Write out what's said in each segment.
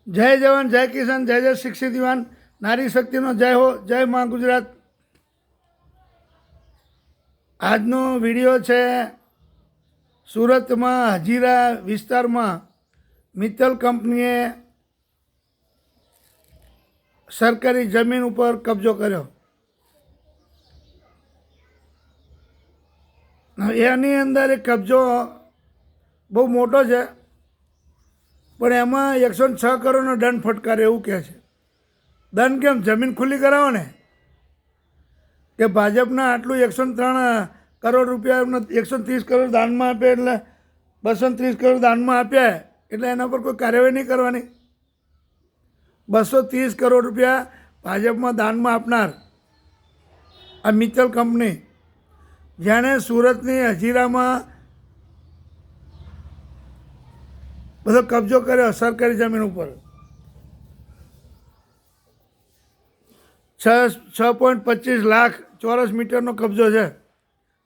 જય જવાન, જય કિસાન, જય જય શિક્ષિત યુવાન, નારી શક્તિનો જય હો, જય માં ગુજરાત। આજનો વિડીયો છે સુરતમાં હજીરા વિસ્તારમાં મિત્તલ કંપનીએ સરકારી જમીન ઉપર કબજો કર્યો। એની અંદર એક કબજો બહુ મોટો છે, પણ એમાં 106 કરોડનો દંડ ફટકારે એવું કહે છે। દંડ કેમ? જમીન ખુલ્લી કરાવો ને, કે ભાજપના આટલું 103 કરોડ રૂપિયા 130 કરોડ દાનમાં આપે, એટલે 230 કરોડ દાનમાં આપ્યા, એટલે એના પર કોઈ કાર્યવાહી નહીં કરવાની। 230 કરોડ રૂપિયા ભાજપમાં દાનમાં આપનાર આ મિત્તલ કંપની, જેણે સુરતની હજીરામાં બધો કબજો કર્યો સરકારી જમીન ઉપર। 6.25 લાખ ચોરસ મીટરનો કબજો છે।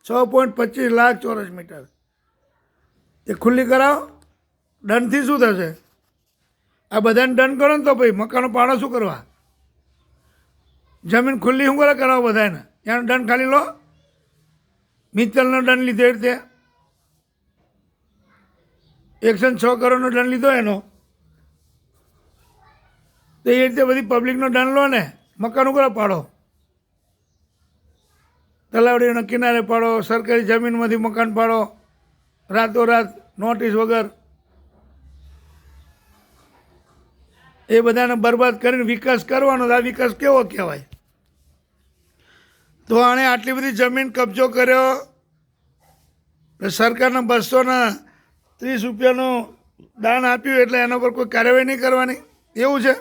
6.25 લાખ ચોરસ મીટર એ ખુલ્લી કરાવો। દંડથી શું થશે? આ બધાને દંડ કરો ને તો ભાઈ મકાનો પાડો શું કરવા? જમીન ખુલ્લી શું કરે કરાવો બધાને? એનો દંડ ખાલી લો। મિત્તલનો દંડ લીધો એ રીતે 106 કરોડનો દંડ લીધો એનો, તો એ રીતે બધી પબ્લિકનો દંડ લો ને, મકાન ઉપર પાડો, તલાવડીઓના કિનારે પાડો, સરકારી જમીનમાંથી મકાન પાડો, રાતોરાત નોટિસ વગર। એ બધાને બરબાદ કરીને વિકાસ કરવાનો, આ વિકાસ કેવો કહેવાય? તો આણે આટલી બધી જમીન કબજો કર્યો, સરકારના 230 રૂપિયાનું દાન આપ્યું, એટલે એના પર કોઈ કાર્યવાહી નહીં કરવાની એવું છે?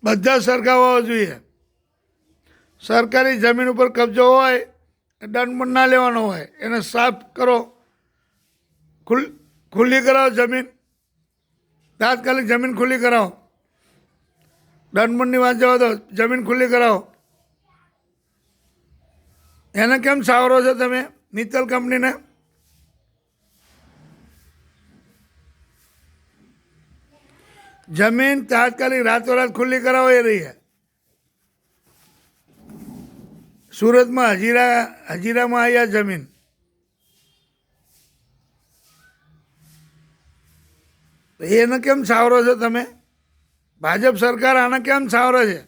બધા સરખા હોવા જોઈએ। સરકારી જમીન ઉપર કબજો હોય, દંડ પણ ના લેવાનો હોય, એને સાફ કરો, ખુલ્લી કરાવો જમીન, તાત્કાલિક જમીન ખુલ્લી કરાવો। દંડની વાત જવા દો, જમીન ખુલ્લી કરાવો। એને કેમ સાવરો છો તમે મિત્તલ કંપનીને? જમીન તાત્કાલિક રાતોરાત ખુલ્લી કરાવો એ રહી है। સુરતમાં હજીરામાં આવી આ જમીન, એને કેમ સાવરો છો તમે? ભાજપ સરકાર આને કેમ સાવરે છે?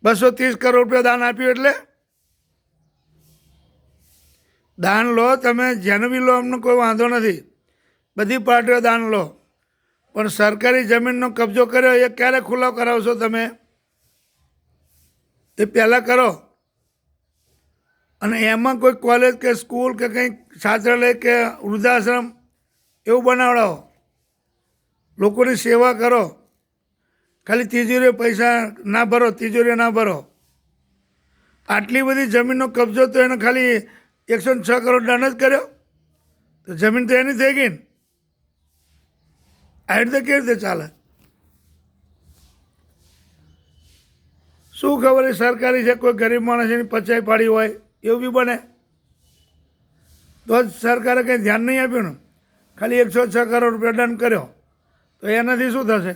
230 કરોડ રૂપિયા દાન આપ્યું એટલે દાન લો તમે, જેને બી લો, અમને કોઈ વાંધો નથી, બધી પાર્ટીઓ દાન લો, પણ સરકારી જમીનનો કબજો કર્યો એ ક્યારે ખુલ્લો કરાવશો તમે? એ પહેલાં કરો, અને એમાં કોઈ કોલેજ કે સ્કૂલ કે કંઈક છાત્રાલય કે વૃદ્ધાશ્રમ એવું બનાવડાવો, લોકોની સેવા કરો। ખાલી તિજોરીએ પૈસા ના ભરો, તિજોરીએ ના ભરો। આટલી બધી જમીનનો કબજો તો એને ખાલી 106 કરોડ દંડ જ કર્યો, તો જમીન તો એની થઈ ગઈ ને। આ રીતે કેવી રીતે ચાલે? શું ખબર એ સરકારી છે, કોઈ ગરીબ માણસ એની પચાઈ પાડી હોય એવું બી બને, તો જ સરકારે કંઈ ધ્યાન નહીં આપ્યું ને, ખાલી 106 કરોડ રૂપિયા દંડ કર્યો, તો એનાથી શું થશે?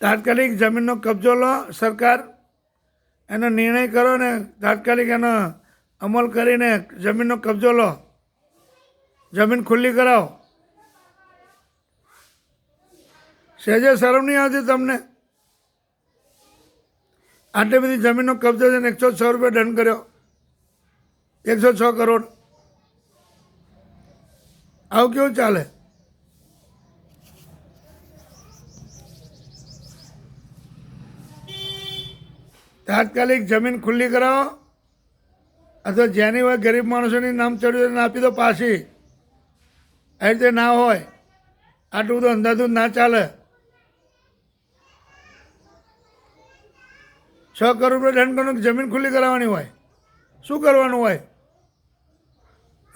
તાત્કાલિક જમીનનો કબજો લો સરકાર, એનો નિર્ણય કરો ને તાત્કાલિક એનો અમલ કરીને જમીનનો કબજો લો, જમીન ખુલ્લી કરાવો। સહેજે શરમ નહીં આવતી તમને? આટલી બધી જમીનનો કબજો છે ને 106 રૂપિયા દંડ કર્યો, 106 કરોડ, આવું કેવું ચાલે? તાત્કાલિક જમીન ખુલ્લી કરાવો, અથવા જેની હોય ગરીબ માણસોની નામ ચડ્યું આપી દો પાછી। આ રીતે ના હોય, આટલું બધું અંધાધૂંધ ના ચાલે। 6 કરોડ રૂપિયા દંડ કરવાનો, જમીન ખુલ્લી કરાવવાની હોય, શું કરવાનું હોય?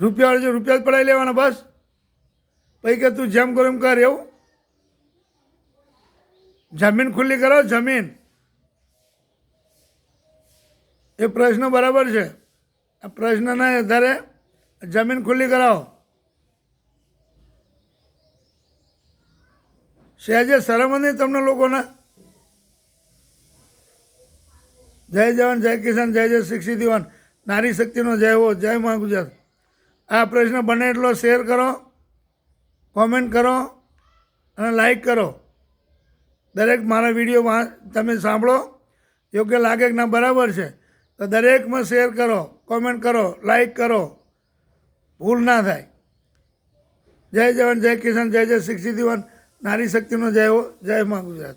રૂપિયા જ પડાવી લેવાના બસ, પછી કે તું જેમ કરો એમ કર એવું? જમીન ખુલ્લી કરાવો, જમીન। એ પ્રશ્ન બરાબર છે। આ પ્રશ્નના આધારે જમીન ખુલ્લી કરાવો. સહેજે શરમ નહીં તમને લોકોને? જય જવાન જય કિસાન જય જય 61 નારી શક્તિનો જય હો. જય મા ગુજરાત. આ પ્રશ્ન બને એટલો શેર કરો, કોમેન્ટ કરો અને લાઈક કરો. દરેક મારા વિડીયો તમે સાંભળો, યોગ્ય લાગે કે ના બરાબર છે તો દરેકમાં શેર કરો, કોમેન્ટ કરો, લાઈક કરો, ભૂલ ના થાય. જય જવાન જય કિસાન જય જય 61 નારી શક્તિનો જય હો. જય મા ગુજરાત.